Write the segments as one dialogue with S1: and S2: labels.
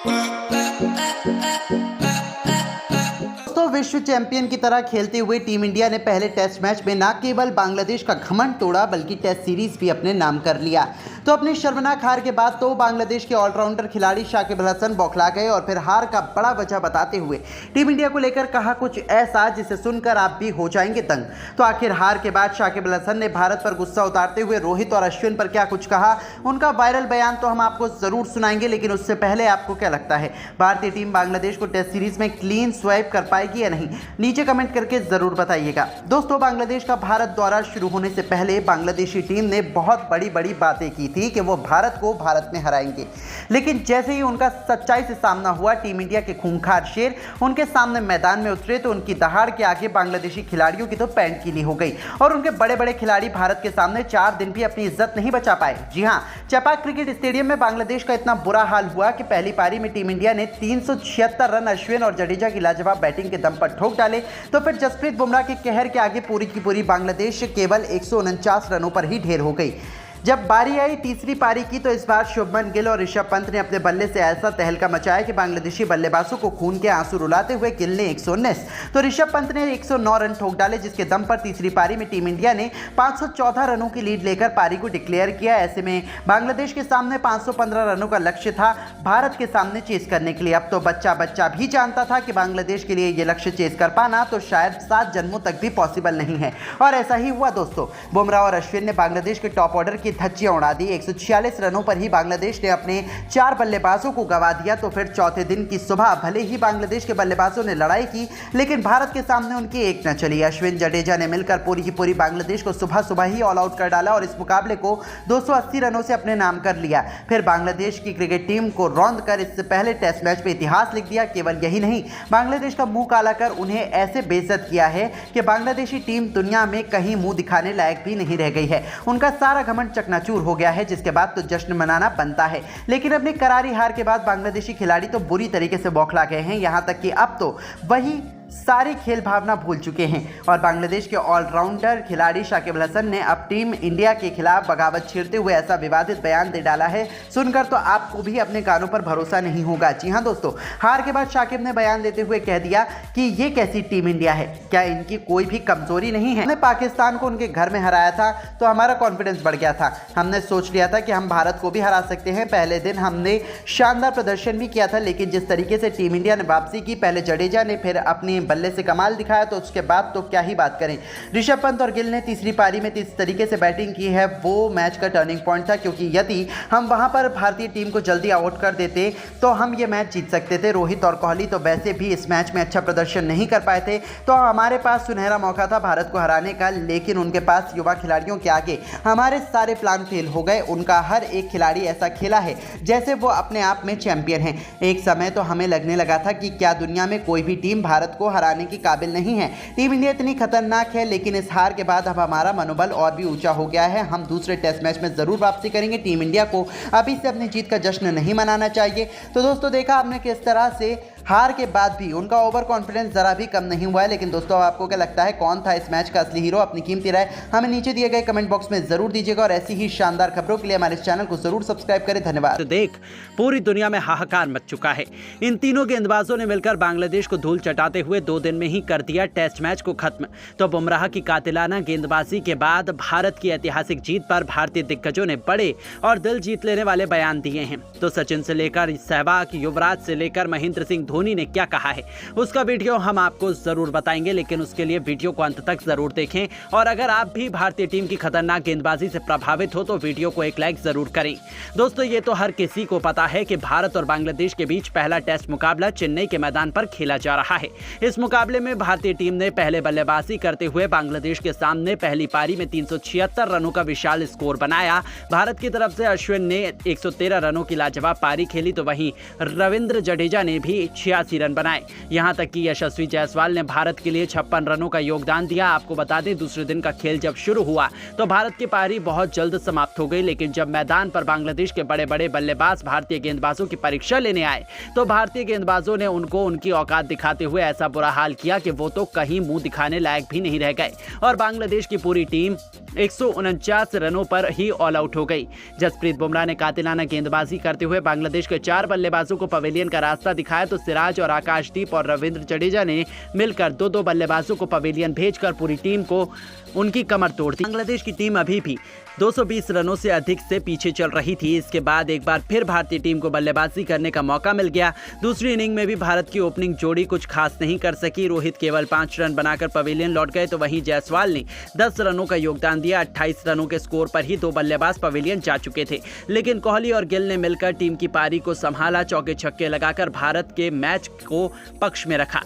S1: दोस्तों, विश्व चैंपियन की तरह खेलते हुए टीम इंडिया ने पहले टेस्ट मैच में न केवल बांग्लादेश का घमंड तोड़ा बल्कि टेस्ट सीरीज भी अपने नाम कर लिया। तो अपनी शर्मनाक हार के बाद तो बांग्लादेश के ऑलराउंडर खिलाड़ी शाकिब अल हसन बौखला गए और फिर हार का बड़ा वजह बताते हुए टीम इंडिया को लेकर कहा कुछ ऐसा जिसे सुनकर आप भी हो जाएंगे दंग। तो आखिर हार के बाद शाकिब अल हसन ने भारत पर गुस्सा उतारते हुए रोहित और अश्विन पर क्या कुछ कहा, उनका वायरल बयान तो हम आपको जरूर सुनाएंगे, लेकिन उससे पहले आपको क्या लगता है, भारतीय टीम बांग्लादेश को टेस्ट सीरीज में क्लीन स्वाइप कर पाएगी या नहीं, नीचे कमेंट करके जरूर बताइएगा। दोस्तों, बांग्लादेश का भारत दौरा शुरू होने से पहले बांग्लादेशी टीम ने बहुत बड़ी बड़ी बातें की थी कि वो भारत को भारत में हराएंगे, लेकिन जैसे ही उनका सच्चाई से सामना हुआ, टीम इंडिया के खूंखार शेर उनके सामने मैदान में उतरे तो उनकी दहाड़ के आगे बांग्लादेशी खिलाड़ियों की तो पैंट गीली हो गई और उनके बड़े बड़े खिलाड़ी भारत के सामने 4 दिन भी अपनी इज्जत नहीं बचा पाए। जी हां, चेपाक क्रिकेट स्टेडियम में बांग्लादेश का इतना बुरा हाल हुआ कि पहली पारी में टीम इंडिया ने 376 रन अश्विन और जडेजा की लाजवाब बैटिंग के दम पर ठोक डाले, तो फिर जसप्रीत बुमराह के कहर के आगे पूरी की पूरी बांग्लादेश केवल 149 रनों पर ही ढेर हो गई। जब बारी आई तीसरी पारी की तो इस बार शुभमन गिल और ऋषभ पंत ने अपने बल्ले से ऐसा तहलका मचाया कि बांग्लादेशी बल्लेबाजों को खून के आंसू रुलाते हुए गिल ने 119 तो ऋषभ पंत ने 109 रन ठोक डाले, जिसके दम पर तीसरी पारी में टीम इंडिया ने 514 रनों की लीड लेकर पारी को डिक्लेयर किया। ऐसे में बांग्लादेश के सामने 515 रनों का लक्ष्य था भारत के सामने चेस करने के लिए। अब तो बच्चा भी जानता था कि बांग्लादेश के लिए ये लक्ष्य चेस कर पाना तो शायद 7 जन्मों तक भी पॉसिबल नहीं है, और ऐसा ही हुआ। दोस्तों, बुमराह और अश्विन ने बांग्लादेश के टॉप ऑर्डर की धज्जियां उड़ा दी। 146 रनों पर ही बांग्लादेश ने अपने 4 बल्लेबाजों को गंवा दिया। तो फिर चौथे दिन की सुबह भले ही बांग्लादेश के बल्लेबाजों ने लड़ाई की, लेकिन भारत के सामने उनकी एक न चली। अश्विन जडेजा ने मिलकर पूरी की पूरी बांग्लादेश को सुबह ही ऑल आउट कर डाला और इस मुकाबले को 280 रनों से अपने नाम कर लिया। फिर बांग्लादेश की क्रिकेट टीम को रौंद कर इससे पहले टेस्ट मैच में इतिहास लिख दिया। केवल यही नहीं, बांग्लादेश का मुंह काला कर उन्हें ऐसे बेइज्जत किया है कि बांग्लादेशी टीम दुनिया में कहीं मुंह दिखाने लायक भी नहीं रह गई है। उनका सारा घमंड चकनाचूर हो गया है, जिसके बाद तो जश्न मनाना बनता है। लेकिन अपनी करारी हार के बाद बांग्लादेशी खिलाड़ी तो बुरी तरीके से बौखला गए हैं, यहां तक कि अब तो वही सारी खेल भावना भूल चुके हैं और बांग्लादेश के ऑलराउंडर खिलाड़ी शाकिब अल हसन ने अब टीम इंडिया के खिलाफ बगावत छेड़ते हुए ऐसा विवादित बयान दे डाला है, सुनकर तो आपको भी अपने कानों पर भरोसा नहीं होगा। जी हां दोस्तों, हार के बाद शाकिब ने बयान देते हुए कह दिया कि ये कैसी टीम इंडिया है, क्या इनकी कोई भी कमजोरी नहीं है। हमने पाकिस्तान को उनके घर में हराया था तो हमारा कॉन्फिडेंस बढ़ गया था, हमने सोच लिया था कि हम भारत को भी हरा सकते हैं। पहले दिन हमने शानदार प्रदर्शन भी किया था, लेकिन जिस तरीके से टीम इंडिया ने वापसी की, पहले जडेजा ने फिर अपनी बल्ले से कमाल दिखाया तो उसके बाद तो क्या ही बात करें। ऋषभ पंत और गिल ने तीसरी पारी में जिस तरीके से बैटिंग की है वो मैच का टर्निंग पॉइंट था, क्योंकि यदि हम वहां पर भारतीय टीम को जल्दी आउट कर देते तो हम ये मैच जीत सकते थे। रोहित और कोहली तो वैसे भी इस मैच में अच्छा प्रदर्शन नहीं कर पाए थे, तो हमारे पास सुनहरा मौका था भारत को हराने का, लेकिन उनके पास युवा खिलाड़ियों के आगे हमारे सारे प्लान फेल हो गए। उनका हर एक खिलाड़ी ऐसा खेला है जैसे वो अपने आप में चैंपियन है। एक समय तो हमें लगने लगा था कि क्या दुनिया में कोई भी टीम भारत को हराने की काबिल नहीं है, टीम इंडिया इतनी खतरनाक है। लेकिन इस हार के बाद अब हमारा मनोबल और भी ऊंचा हो गया है, हम दूसरे टेस्ट मैच में जरूर वापसी करेंगे। टीम इंडिया को अभी से अपनी जीत का जश्न नहीं मनाना चाहिए। तो दोस्तों, देखा आपने किस तरह से हार के बाद भी उनका ओवर कॉन्फिडेंस जरा भी कम नहीं हुआ है। लेकिन दोस्तों, आपको क्या लगता है, कौन था इस मैच का असली हीरो? अपनी कीमती राय हमें नीचे दिए गए कमेंट बॉक्स में जरूर दीजिएगा और ऐसी ही शानदार खबरों के लिए हमारे चैनल को जरूर सब्सक्राइब करें। धन्यवाद।
S2: तो देख, पूरी दुनिया में हाहाकार मच चुका है। इन तीनों गेंदबाजों ने मिलकर बांग्लादेश को धूल चटाते हुए 2 दिन में ही कर दिया टेस्ट मैच को खत्म। तो बुमराह की कातिलाना गेंदबाजी के बाद भारत की ऐतिहासिक जीत पर भारतीय दिग्गजों ने बड़े और दिल जीत लेने वाले बयान दिए हैं। तो सचिन से लेकर सहवाग, युवराज से लेकर महेंद्र सिंह धोनी ने क्या कहा है उसका वीडियो हम आपको जरूर बताएंगे, लेकिन उसके लिए वीडियो को अंत तक जरूर देखें। और अगर आप भी भारतीय टीम की खतरनाक गेंदबाजी से प्रभावित हो तो वीडियो को एक लाइक जरूर करें। दोस्तों, ये तो हर किसी को पता है कि भारत और बांग्लादेश के बीच पहला टेस्ट मुकाबला चेन्नई के मैदान पर खेला जा रहा है। इस मुकाबले में भारतीय टीम ने पहले बल्लेबाजी करते हुए बांग्लादेश के सामने पहली पारी में 376 रनों का विशाल स्कोर बनाया। भारत की तरफ से अश्विन ने 113 रनों की लाजवाब पारी खेली, तो वहीं रविंद्र जडेजा ने भी 86 रन बनाए। यहां तक कि यशस्वी जायसवाल ने भारत के लिए 56 रनों का योगदान दिया। आपको बता दें, दूसरे दिन का खेल जब शुरू हुआ तो भारत की पारी बहुत जल्द समाप्त हो गई, लेकिन जब मैदान पर बांग्लादेश के बड़े बड़े बल्लेबाज भारतीय गेंदबाजों की परीक्षा लेने आए तो भारतीय गेंदबाजों ने उनको उनकी औकात दिखाते हुए ऐसा बुरा हाल किया कि वो तो कहीं मुंह दिखाने लायक भी नहीं रह गए और बांग्लादेश की पूरी टीम 149 रनों पर ही ऑल आउट हो गई। जसप्रीत बुमराह ने कातिलाना गेंदबाजी करते हुए बांग्लादेश के 4 बल्लेबाजों को पवेलियन का रास्ता दिखाया तो सिराज और आकाशदीप और रविंद्र जडेजा ने मिलकर 2-2 बल्लेबाजों को पवेलियन भेजकर पूरी टीम को उनकी कमर तोड़ दी। बांग्लादेश की टीम अभी भी 220 रनों से अधिक से पीछे चल रही थी। इसके बाद एक बार फिर भारतीय टीम को बल्लेबाजी करने का मौका मिल गया। दूसरी इनिंग में भी भारत की ओपनिंग जोड़ी कुछ खास नहीं कर सकी। रोहित केवल 5 रन बनाकर पवेलियन लौट गए तो वहीं जायसवाल ने 10 रनों का योगदान दिया। 28 रनों के स्कोर पर ही 2 बल्लेबाज पवेलियन जा चुके थे, लेकिन कोहली और गिल ने मिलकर टीम की पारी को संभाला। चौके छक्के लगाकर भारत के मैच को पक्ष में रखा।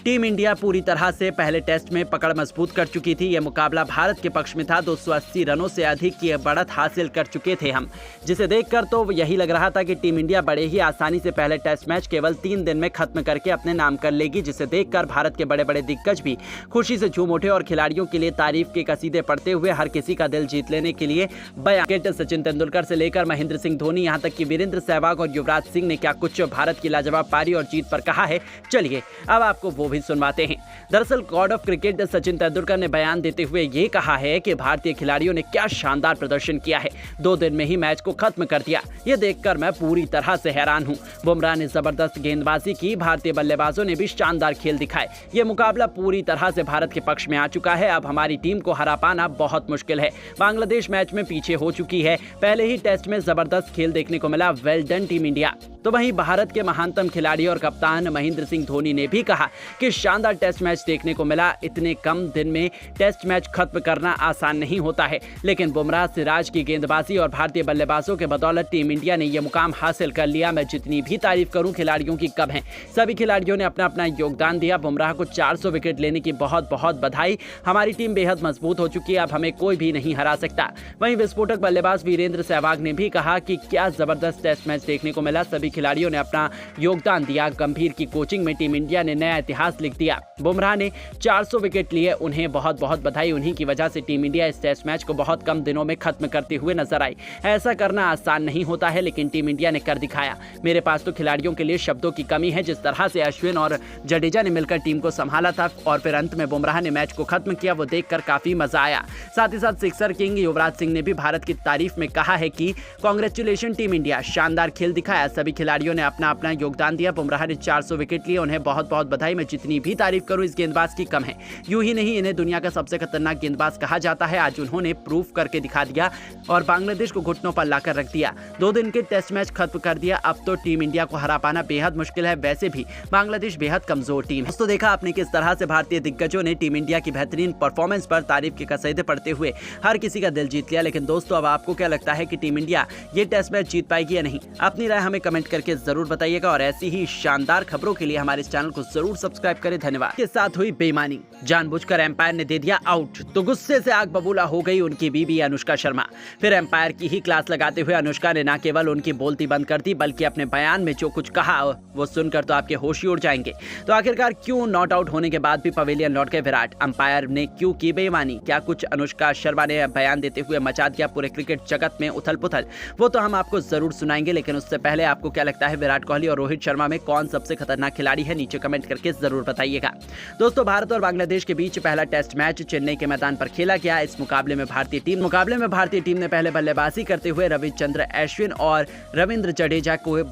S2: टीम इंडिया पूरी तरह से पहले टेस्ट में पकड़ मजबूत कर चुकी थी। यह मुकाबला भारत के पक्ष में था। 280 रनों से अधिक की बढ़त हासिल कर चुके थे हम, जिसे देखकर तो यही लग रहा था कि टीम इंडिया बड़े ही आसानी से पहले टेस्ट मैच केवल 3 दिन में खत्म करके अपने नाम कर लेगी, जिसे देखकर भारत के बड़े बड़े दिग्गज भी खुशी से झूम उठे और खिलाड़ियों के लिए तारीफ के कसीदे पढ़ते हुए हर किसी का दिल जीत लेने के लिए बयान। सचिन तेंदुलकर से लेकर महेंद्र सिंह धोनी, यहाँ तक कि वीरेंद्र सहवाग और युवराज सिंह ने क्या कुछ भारत की लाजवाब पारी और जीत पर कहा है, चलिए अब आपको वो भी सुनवाते हैं। दरअसल God of cricket Sachin Tendulkar ने बयान देते हुए ये कहा है कि भारतीय खिलाड़ियों ने क्या शानदार प्रदर्शन किया है। 2 दिन में ही मैच को खत्म कर दिया। ये देखकर मैं पूरी तरह से हैरान हूं। बुमराह ने जबरदस्त गेंदबाजी की। भारतीय बल्लेबाजों ने भी शानदार खेल दिखाए। ये मुकाबला पूरी तरह से भारत के पक्ष में आ चुका है। अब हमारी टीम को हरा पाना बहुत मुश्किल है। बांग्लादेश मैच में पीछे हो चुकी है। पहले ही टेस्ट में जबरदस्त खेल देखने को मिला। Well done team India. तो वहीं भारत के महानतम खिलाड़ी और कप्तान महेंद्र सिंह धोनी ने भी कहा कि शानदार टेस्ट मैच देखने को मिला। इतने कम दिन में टेस्ट मैच खत्म करना आसान नहीं होता है, लेकिन बुमराह, सिराज की गेंदबाजी और भारतीय बल्लेबाजों के बदौलत टीम इंडिया ने यह मुकाम हासिल कर लिया। मैं जितनी भी तारीफ करूं खिलाड़ियों की कम है। सभी खिलाड़ियों ने अपना अपना योगदान दिया। बुमराह को 400 विकेट लेने की बहुत बहुत बधाई। हमारी टीम बेहद मजबूत हो चुकी है। अब हमें कोई भी नहीं हरा सकता। वहीं विस्फोटक बल्लेबाज वीरेंद्र सहवाग ने भी कहा कि क्या जबरदस्त टेस्ट मैच देखने को मिला। सभी खिलाड़ियों ने अपना योगदान दिया। गंभीर की कोचिंग में टीम इंडिया ने नया इतिहास लिख दिया। बुमराह ने 400 विकेट लिए, उन्हें बहुत बहुत बधाई। उन्हीं की वजह से टीम इंडिया इस टेस्ट मैच को बहुत कम दिनों में खत्म करते हुए नजर आई। ऐसा करना आसान नहीं होता है, लेकिन टीम इंडिया ने कर दिखाया। मेरे पास तो खिलाड़ियों के लिए शब्दों की कमी है। जिस तरह से अश्विन और जडेजा ने मिलकर टीम को संभाला था और फिर अंत में बुमराह ने मैच को खत्म किया, वो देखकर काफी मजा आया। साथ ही साथ सिक्सर किंग युवराज सिंह ने भी भारत की तारीफ में कहा है कि कांग्रेचुलेशन टीम इंडिया, शानदार खेल दिखाया। सभी खिलाड़ियों ने अपना अपना योगदान दिया। बुमराह ने 400 विकेट लिए, उन्हें बहुत बहुत बधाई। मैं जितनी भी तारीफ करूं इस गेंदबाज की कम है। यूं ही नहीं, इन्हें दुनिया का सबसे खतरनाक गेंदबाज कहा जाता है। आज उन्होंने प्रूफ करके दिखा दिया और बांग्लादेश को घुटनों पर लाकर रख दिया। 2 दिन के टेस्ट मैच खत्म कर दिया। अब तो टीम इंडिया को हरा पाना बेहद मुश्किल है। वैसे भी बांग्लादेश बेहद कमजोर टीम है। दोस्तों, देखा आपने किस तरह से भारतीय दिग्गजों ने टीम इंडिया की बेहतरीन परफॉर्मेंस पर तारीफ के कसीदे पढ़ते हुए हर किसी का दिल जीत लिया। लेकिन दोस्तों, अब आपको क्या लगता है कि टीम इंडिया ये टेस्ट मैच जीत पाएगी या नहीं? अपनी राय हमें कमेंट करके जरूर बताइएगा और ऐसी ही शानदार खबरों के लिए हमारे इस चैनल को जरूर सब्सक्राइब करें। धन्यवाद। के साथ हुई बेईमानी, जानबूझकर एम्पायर ने दे दिया आउट तो गुस्से से आग बबूला हो गई उनकी बीवी अनुष्का शर्मा। फिर एम्पायर की ही क्लास लगाते हुए अनुष्का ने न केवल उनकी बोलती बंद कर दी, बल्कि अपने बयान में जो कुछ कहा वो सुनकर तो आपके होश ही उड़ जाएंगे। तो आखिरकार क्यों नॉट आउट होने के बाद भी पवेलियन लौट गए विराट? अंपायर ने क्यों की बेईमानी? क्या कुछ अनुष्का शर्मा ने बयान देते हुए मचा दिया पूरे क्रिकेट जगत में उथल पुथल? वो तो हम आपको जरूर सुनाएंगे, लेकिन उससे पहले आपको क्या लगता है विराट कोहली और रोहित शर्मा में कौन सबसे खतरनाक खिलाड़ी है? नीचे कमेंट करके जरूर बताइएगा। दोस्तों, भारत और बांग्लादेश के बीच पहला टेस्ट मैच चेन्नई के मैदान पर खेला गया। इस मुकाबले में भारतीय टीम ने पहले बल्लेबाजी करते हुए रविचंद्र अश्विन और रविंद्र जडेजा को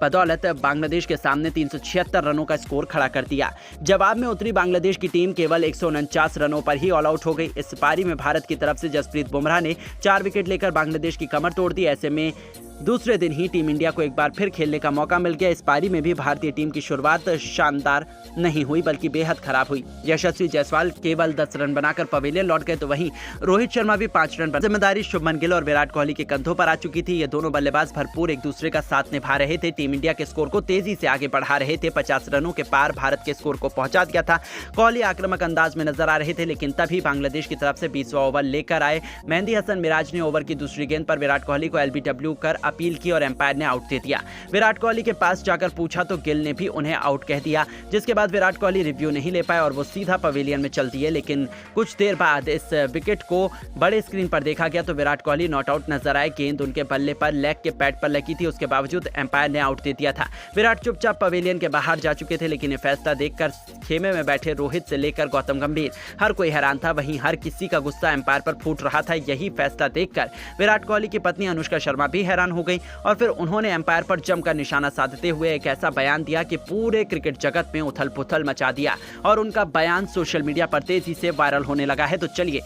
S2: बदौलत बांग्लादेश के सामने 376 रनों का स्कोर खड़ा कर दिया। जवाब में उतरी बांग्लादेश की टीम केवल 149 रनों पर ही ऑल आउट हो गई। इस पारी में भारत की तरफ से जसप्रीत बुमराह ने 4 विकेट लेकर बांग्लादेश की कमर तोड़ दी। ऐसे में दूसरे दिन ही टीम इंडिया को एक बार फिर खेलने का मौका मिल गया। इस पारी में भी भारतीय टीम की शुरुआत शानदार नहीं हुई, बल्कि बेहद खराब हुई। यशस्वी जायसवाल केवल 10 रन बनाकर पवेलियन लौट गए, तो वहीं रोहित शर्मा भी 5 रन पर। जिम्मेदारी शुभमन गिल और विराट कोहली के कंधों पर आ चुकी थी। ये दोनों बल्लेबाज भरपूर एक दूसरे का साथ निभा रहे थे। टीम इंडिया के स्कोर को तेजी से आगे बढ़ा रहे थे। 50 रनों के पार भारत के स्कोर को पहुंचा दिया था। कोहली आक्रामक अंदाज में नजर आ रहे थे, लेकिन तभी बांग्लादेश की तरफ से 20वां ओवर लेकर आए मेहंदी हसन मिराज ने ओवर की दूसरी गेंद पर विराट कोहली को LBW कर अपील की और एम्पायर ने आउट दे दिया। विराट कोहली के पास जाकर पूछा तो गिल ने भी उन्हें आउट कह दिया, जिसके बाद विराट कोहली रिव्यू नहीं ले पाए और वो सीधा पवेलियन में चल दिए। लेकिन कुछ देर बाद इस विकेट को बड़े स्क्रीन पर देखा गया तो विराट कोहली नॉट आउट नजर आए। गेंद उनके बल्ले पर लेग के पैड पर लगी थी, उसके बावजूद एम्पायर ने आउट आउट दे दिया था। विराट चुपचाप पवेलियन के बाहर जा चुके थे, लेकिन ये फैसला देखकर खेमे में बैठे रोहित से लेकर गौतम गंभीर हर कोई हैरान था। वहीं हर किसी का गुस्सा एम्पायर पर फूट रहा था। यही फैसला देखकर विराट कोहली की पत्नी अनुष्का शर्मा भी हैरान हो गई और फिर उन्होंने एम्पायर पर जमकर निशाना साधते हुए एक ऐसा बयान दिया कि पूरे क्रिकेट जगत में उथल पुथल मचा दिया और उनका बयान सोशल मीडिया पर तेजी से वायरल होने लगा है। तो चलिए